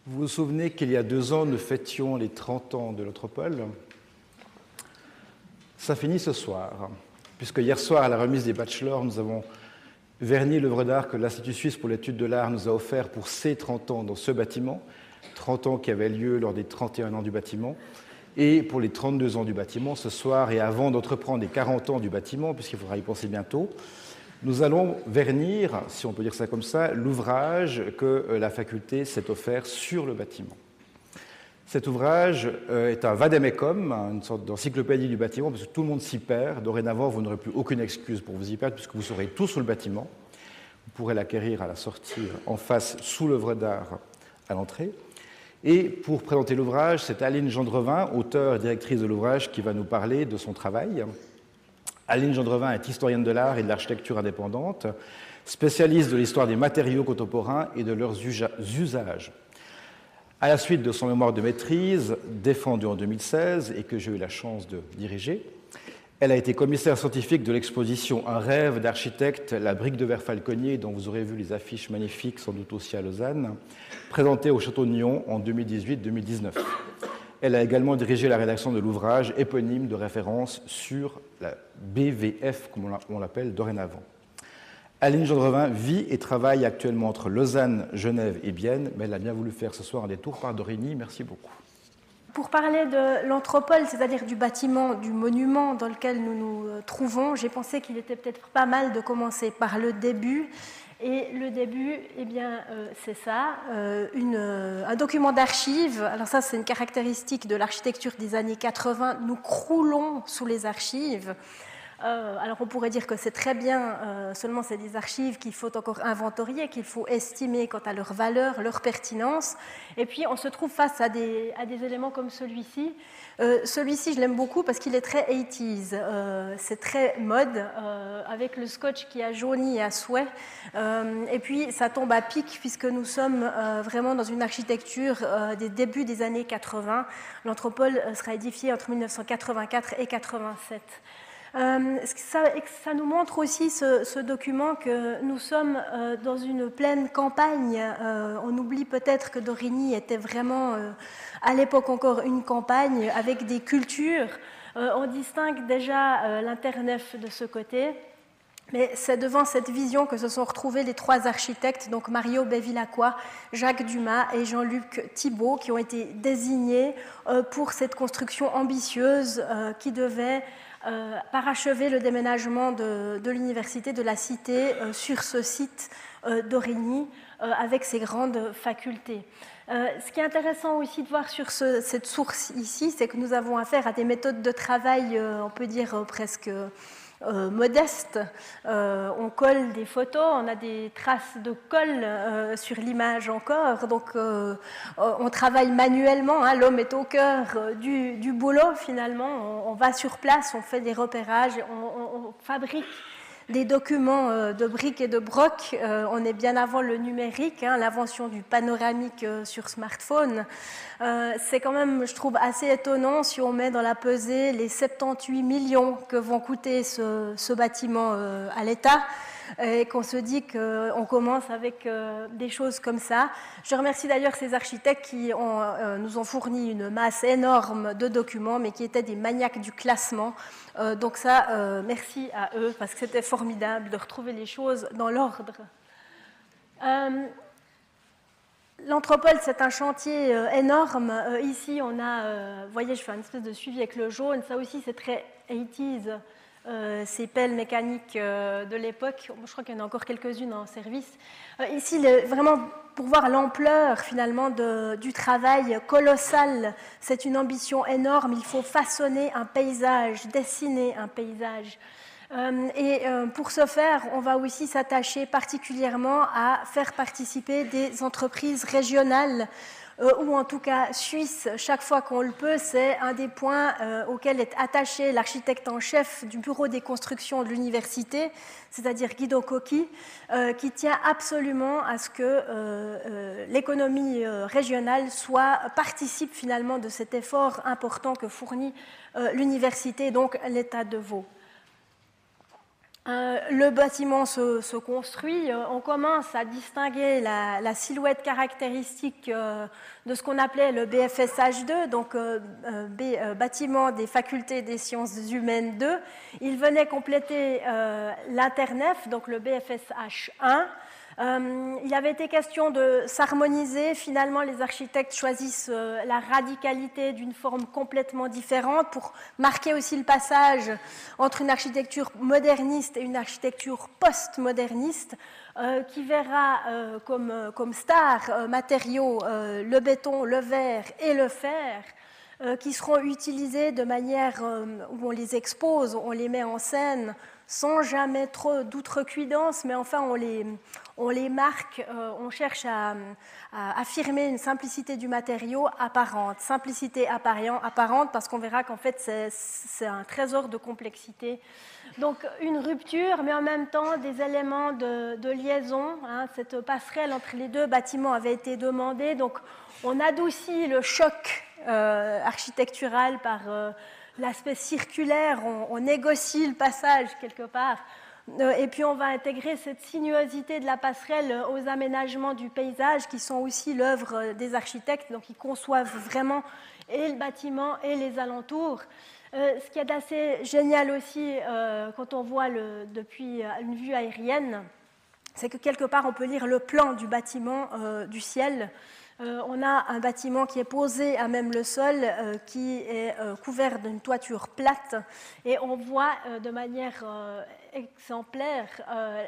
Vous vous souvenez qu'il y a 2 ans, nous fêtions les 30 ans de l'Anthropole. Ça finit ce soir, puisque hier soir, à la remise des bachelors, nous avons verni l'œuvre d'art que l'Institut suisse pour l'étude de l'art nous a offert pour ses 30 ans dans ce bâtiment, 30 ans qui avaient lieu lors des 31 ans du bâtiment, et pour les 32 ans du bâtiment ce soir, et avant d'entreprendre les 40 ans du bâtiment, puisqu'il faudra y penser bientôt, nous allons vernir, si on peut dire ça comme ça, l'ouvrage que la faculté s'est offert sur le bâtiment. Cet ouvrage est un vademecum, une sorte d'encyclopédie du bâtiment, parce que tout le monde s'y perd. Dorénavant, vous n'aurez plus aucune excuse pour vous y perdre, puisque vous serez tout sur le bâtiment. Vous pourrez l'acquérir à la sortie en face, sous l'œuvre d'art, à l'entrée. Et pour présenter l'ouvrage, c'est Aline Gendrevin, auteure et directrice de l'ouvrage, qui va nous parler de son travail. Aline Gendrevin est historienne de l'art et de l'architecture indépendante, spécialiste de l'histoire des matériaux contemporains et de leurs usages. À la suite de son mémoire de maîtrise, défendu en 2016 et que j'ai eu la chance de diriger, elle a été commissaire scientifique de l'exposition Un rêve d'architecte, la brique de verre Falconnier, dont vous aurez vu les affiches magnifiques, sans doute aussi à Lausanne, présentée au Château de Nyon en 2018-2019. Elle a également dirigé la rédaction de l'ouvrage éponyme de référence sur la BVF, comme on l'appelle dorénavant. Aline Gendrevin vit et travaille actuellement entre Lausanne, Genève et Bienne, mais elle a bien voulu faire ce soir un détour par Dorigny. Merci beaucoup. Pour parler de l'Anthropole, c'est-à-dire du bâtiment, du monument dans lequel nous nous trouvons, j'ai pensé qu'il était peut-être pas mal de commencer par le début. Et le début, eh bien, c'est ça, un document d'archives. Alors ça, c'est une caractéristique de l'architecture des années 80. Nous croulons sous les archives. Alors on pourrait dire que c'est très bien, seulement c'est des archives qu'il faut encore inventorier, qu'il faut estimer quant à leur valeur, leur pertinence. Et puis on se trouve face à des éléments comme celui-ci. Celui-ci, je l'aime beaucoup parce qu'il est très 80s. C'est très mode, avec le scotch qui a jauni à souhait. Et puis ça tombe à pic puisque nous sommes vraiment dans une architecture des débuts des années 80. L'Anthropole sera édifiée entre 1984 et 87. Ça nous montre aussi ce document que nous sommes dans une pleine campagne. On oublie peut-être que Dorigny était vraiment à l'époque encore une campagne avec des cultures. On distingue déjà l'internef de ce côté. Mais c'est devant cette vision que se sont retrouvés les 3 architectes, donc Mario Bevilacqua, Jacques Dumas et Jean-Luc Thibault, qui ont été désignés pour cette construction ambitieuse qui devait parachever le déménagement de l'université, de la cité, sur ce site d'Origny, avec ses grandes facultés. Ce qui est intéressant aussi de voir sur cette source ici, c'est que nous avons affaire à des méthodes de travail, on peut dire presque modeste. On colle des photos, on a des traces de colle sur l'image encore, donc on travaille manuellement, hein, l'homme est au cœur du boulot finalement, on va sur place, on fait des repérages, on fabrique des documents de briques et de broc. On est bien avant le numérique, hein, l'invention du panoramique sur smartphone. C'est quand même, je trouve, assez étonnant si on met dans la pesée les 78 millions que vont coûter ce bâtiment à l'État et qu'on se dit qu'on commence avec des choses comme ça. Je remercie d'ailleurs ces architectes qui nous ont fourni une masse énorme de documents, mais qui étaient des maniaques du classement. Donc ça, merci à eux, parce que c'était formidable de retrouver les choses dans l'ordre. L'Anthropole, c'est un chantier énorme. Ici, on a, vous voyez, je fais une espèce de suivi avec le jaune. Ça aussi, c'est très 80s. Ces pelles mécaniques de l'époque. Je crois qu'il y en a encore quelques-unes en service. Ici, vraiment, pour voir l'ampleur finalement du travail colossal, c'est une ambition énorme. Il faut façonner un paysage, dessiner un paysage. Pour ce faire, on va aussi s'attacher particulièrement à faire participer des entreprises régionales ou en tout cas suisse, chaque fois qu'on le peut. C'est un des points auxquels est attaché l'architecte en chef du bureau des constructions de l'université, c'est-à-dire Guido Cocchi, qui tient absolument à ce que l'économie régionale participe finalement de cet effort important que fournit l'université, donc l'État de Vaud. Le bâtiment se construit, on commence à distinguer la silhouette caractéristique de ce qu'on appelait le BFSH2, donc bâtiment des facultés des sciences humaines 2. Il venait compléter l'internef, donc le BFSH1. Il avait été question de s'harmoniser. Finalement, les architectes choisissent la radicalité d'une forme complètement différente pour marquer aussi le passage entre une architecture moderniste et une architecture post-moderniste qui verra comme star matériaux le béton, le verre et le fer qui seront utilisés de manière où on les expose, on les met en scène sans jamais trop d'outrecuidance, mais enfin on les marque, on cherche à affirmer une simplicité du matériau apparente. Simplicité apparente parce qu'on verra qu'en fait c'est un trésor de complexité. Donc une rupture, mais en même temps des éléments de liaison. Hein, cette passerelle entre les deux bâtiments avait été demandée, donc on adoucit le choc architectural par l'aspect circulaire, on négocie le passage quelque part. Et puis on va intégrer cette sinuosité de la passerelle aux aménagements du paysage qui sont aussi l'œuvre des architectes, donc ils conçoivent vraiment et le bâtiment et les alentours. Ce qui est assez génial aussi quand on voit depuis une vue aérienne, c'est que quelque part on peut lire le plan du bâtiment du ciel. On a un bâtiment qui est posé à même le sol, qui est couvert d'une toiture plate, et on voit de manière exemplaire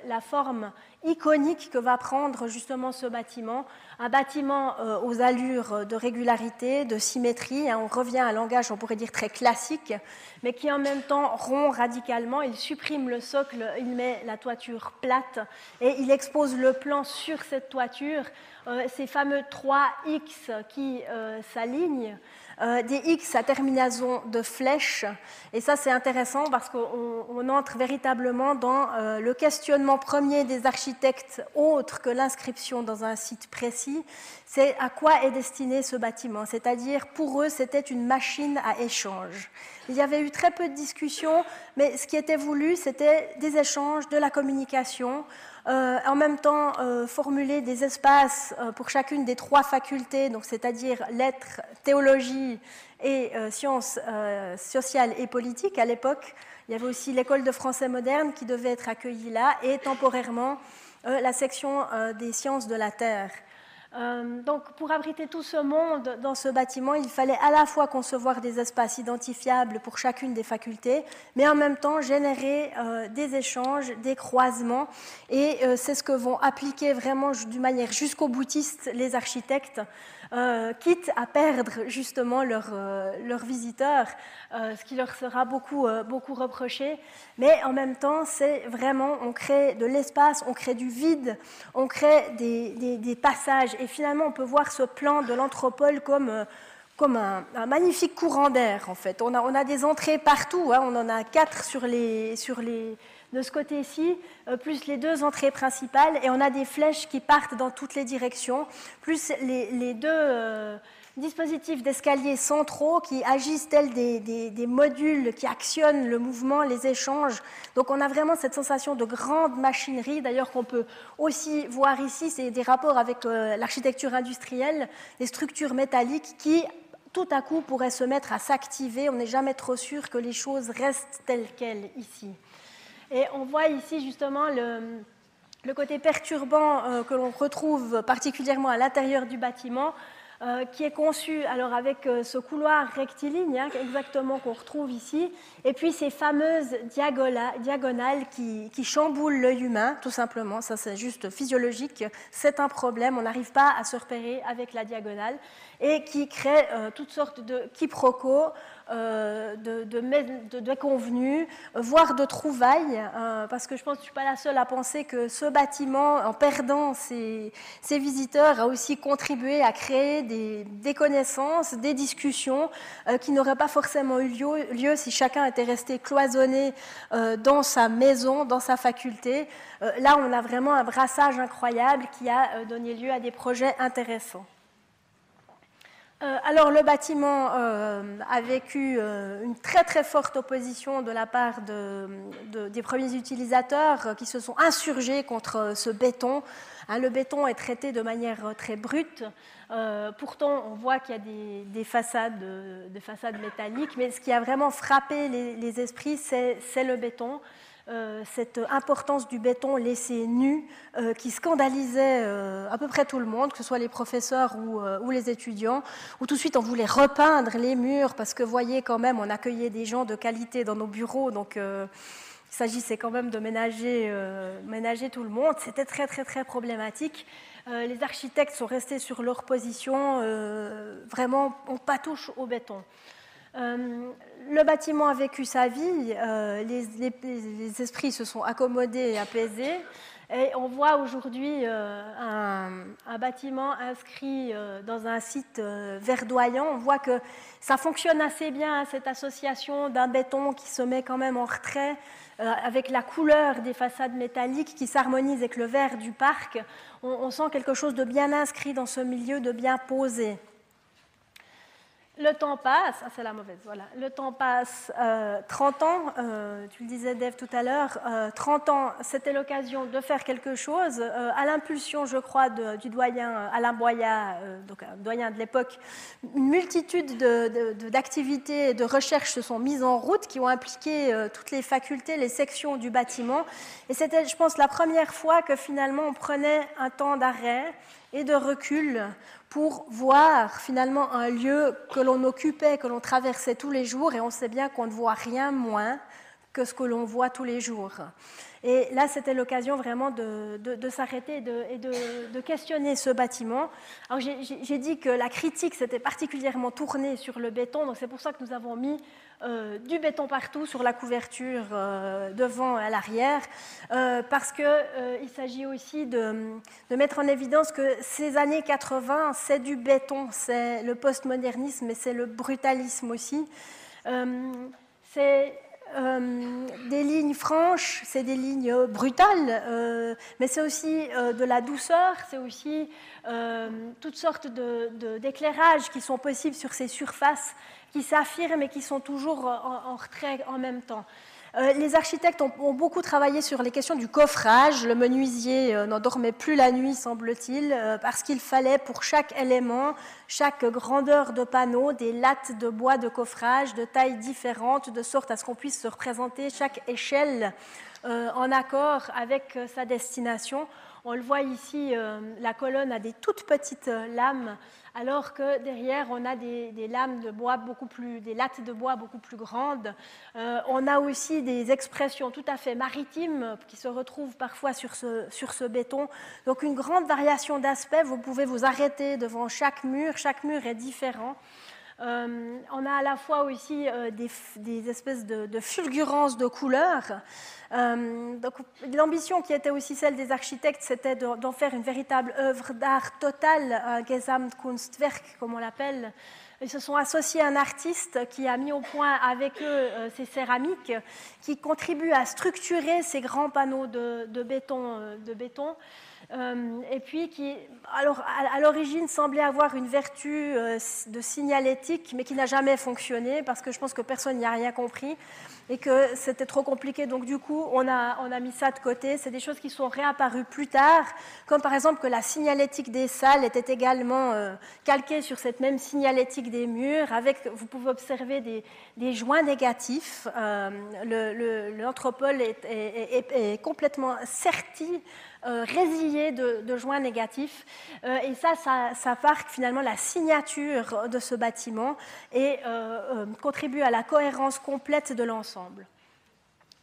la forme iconique que va prendre justement ce bâtiment, un bâtiment aux allures de régularité, de symétrie, hein, on revient à un langage, on pourrait dire très classique, mais qui en même temps rompt radicalement, il supprime le socle, il met la toiture plate, et il expose le plan sur cette toiture, ces fameux 3 X qui s'alignent, des X à terminaison de flèches. Et ça, c'est intéressant parce qu'on entre véritablement dans le questionnement premier des architectes autre que l'inscription dans un site précis. C'est à quoi est destiné ce bâtiment. C'est-à-dire, pour eux, c'était une machine à échange. Il y avait eu très peu de discussions, mais ce qui était voulu, c'était des échanges, de la communication, en même temps formuler des espaces pour chacune des 3 facultés, donc c'est-à-dire lettres, théologie et sciences sociales et politiques. À l'époque, il y avait aussi l'école de français moderne qui devait être accueillie là, et temporairement la section des sciences de la terre. Donc, pour abriter tout ce monde dans ce bâtiment, il fallait à la fois concevoir des espaces identifiables pour chacune des facultés, mais en même temps générer des échanges, des croisements, et c'est ce que vont appliquer vraiment d'une manière jusqu'au boutiste les architectes, quitte à perdre justement leurs visiteurs, ce qui leur sera beaucoup reproché. Mais en même temps, c'est vraiment, on crée de l'espace, on crée du vide, on crée des passages. Et finalement, on peut voir ce plan de l'Anthropole comme un magnifique courant d'air, en fait. On a des entrées partout, hein, on en a 4 de ce côté-ci, plus les 2 entrées principales, et on a des flèches qui partent dans toutes les directions, plus les 2 dispositifs d'escalier centraux qui agissent tels des modules qui actionnent le mouvement, les échanges. Donc on a vraiment cette sensation de grande machinerie, d'ailleurs qu'on peut aussi voir ici, c'est des rapports avec l'architecture industrielle, des structures métalliques qui tout à coup pourraient se mettre à s'activer. On n'est jamais trop sûr que les choses restent telles quelles ici. Et on voit ici justement le côté perturbant que l'on retrouve particulièrement à l'intérieur du bâtiment, qui est conçu alors avec ce couloir rectiligne, hein, exactement qu'on retrouve ici, et puis ces fameuses diagonales qui chamboulent l'œil humain, tout simplement. Ça, c'est juste physiologique, c'est un problème, on n'arrive pas à se repérer avec la diagonale, et qui crée toutes sortes de quiproquos, de déconvenus, voire de trouvailles, parce que je pense que je ne suis pas la seule à penser que ce bâtiment, en perdant ses visiteurs, a aussi contribué à créer des connaissances, des discussions qui n'auraient pas forcément eu lieu si chacun était resté cloisonné dans sa maison, dans sa faculté. Là, on a vraiment un brassage incroyable qui a donné lieu à des projets intéressants. Alors le bâtiment a vécu une très très forte opposition de la part des premiers utilisateurs qui se sont insurgés contre ce béton. Le béton est traité de manière très brute. Pourtant, on voit qu'il y a des façades métalliques, mais ce qui a vraiment frappé les esprits, c'est le béton. Cette importance du béton laissé nu qui scandalisait à peu près tout le monde, que ce soit les professeurs ou les étudiants, où tout de suite on voulait repeindre les murs parce que, vous voyez, quand même, on accueillait des gens de qualité dans nos bureaux, donc il s'agissait quand même de ménager tout le monde. C'était très très très problématique. Les architectes sont restés sur leur position, vraiment on patouche au béton. Le bâtiment a vécu sa vie, les esprits se sont accommodés et apaisés, et on voit aujourd'hui un bâtiment inscrit dans un site verdoyant. On voit que ça fonctionne assez bien, cette association d'un béton qui se met quand même en retrait, avec la couleur des façades métalliques qui s'harmonise avec le vert du parc. On sent quelque chose de bien inscrit dans ce milieu, de bien posé. Le temps passe, c'est la mauvaise, voilà. Le temps passe, 30 ans, tu le disais Dave tout à l'heure, 30 ans, c'était l'occasion de faire quelque chose. À l'impulsion, je crois, du doyen Alain Boyat, donc un doyen de l'époque, une multitude d'activités et de recherches se sont mises en route qui ont impliqué toutes les facultés, les sections du bâtiment. Et c'était, je pense, la première fois que finalement on prenait un temps d'arrêt et de recul pour voir finalement un lieu que l'on occupait, que l'on traversait tous les jours, et on sait bien qu'on ne voit rien moins que ce que l'on voit tous les jours. Et là, c'était l'occasion vraiment de s'arrêter et de questionner ce bâtiment. Alors, j'ai dit que la critique s'était particulièrement tournée sur le béton, donc c'est pour ça que nous avons mis du béton partout sur la couverture devant et à l'arrière, parce qu'il s'agit aussi de mettre en évidence que ces années 80, c'est du béton, c'est le postmodernisme et c'est le brutalisme aussi. C'est des lignes franches, c'est des lignes brutales, mais c'est aussi de la douceur, c'est aussi toutes sortes d'éclairages qui sont possibles sur ces surfaces qui s'affirment et qui sont toujours en retrait en même temps. Les architectes ont beaucoup travaillé sur les questions du coffrage. Le menuisier n'en dormait plus la nuit, semble-t-il, parce qu'il fallait pour chaque élément, chaque grandeur de panneau, des lattes de bois de coffrage de tailles différentes, de sorte à ce qu'on puisse se représenter chaque échelle en accord avec sa destination. On le voit ici, la colonne a des toutes petites lames, alors que derrière, on a des lames de bois des lattes de bois beaucoup plus grandes. On a aussi des expressions tout à fait maritimes qui se retrouvent parfois sur ce béton. Donc une grande variation d'aspects. Vous pouvez vous arrêter devant chaque mur est différent. On a à la fois aussi des espèces de fulgurances de couleurs. Donc, l'ambition qui était aussi celle des architectes, c'était d'en faire une véritable œuvre d'art totale, un Gesamtkunstwerk, comme on l'appelle. Ils se sont associés à un artiste qui a mis au point avec eux ces céramiques qui contribuent à structurer ces grands panneaux de béton. Et puis qui, alors, à l'origine, semblait avoir une vertu de signalétique, mais qui n'a jamais fonctionné, parce que je pense que personne n'y a rien compris, et que c'était trop compliqué. Donc du coup, on a mis ça de côté. C'est des choses qui sont réapparues plus tard, comme par exemple que la signalétique des salles était également calquée sur cette même signalétique des murs, vous pouvez observer des joints négatifs. L'anthropole est complètement serti, résillé de joints négatifs. Et ça marque finalement la signature de ce bâtiment et contribue à la cohérence complète de l'ensemble.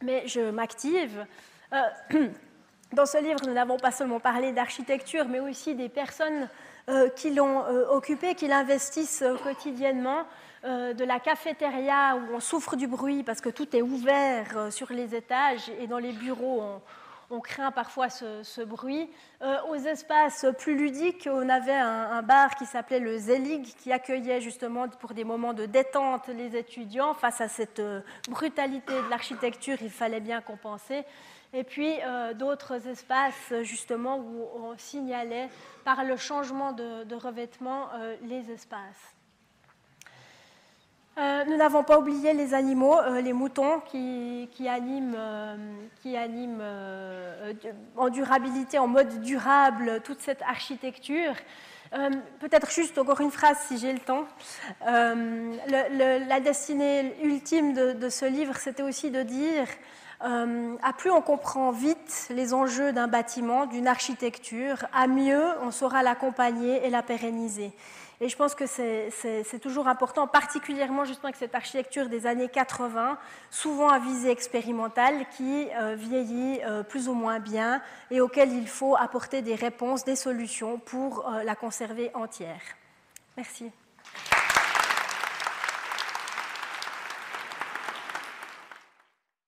Mais je m'active. Dans ce livre, nous n'avons pas seulement parlé d'architecture, mais aussi des personnes qui l'ont occupé, qui l'investissent quotidiennement, de la cafétéria où on souffre du bruit parce que tout est ouvert sur les étages et dans les bureaux, on craint parfois ce bruit. Aux espaces plus ludiques, on avait un bar qui s'appelait le Zelig, qui accueillait justement pour des moments de détente les étudiants. Face à cette brutalité de l'architecture, il fallait bien compenser. Et puis d'autres espaces justement où on signalait par le changement de revêtement les espaces. Nous n'avons pas oublié les animaux, les moutons qui animent en durabilité, en mode durable, toute cette architecture. Peut-être juste encore une phrase si j'ai le temps. La destinée ultime de ce livre, c'était aussi de dire à plus on comprend vite les enjeux d'un bâtiment, d'une architecture, à mieux on saura l'accompagner et la pérenniser. Et je pense que c'est toujours important, particulièrement justement avec cette architecture des années 80, souvent à visée expérimentale, qui vieillit plus ou moins bien et auquel il faut apporter des réponses, des solutions pour la conserver entière. Merci.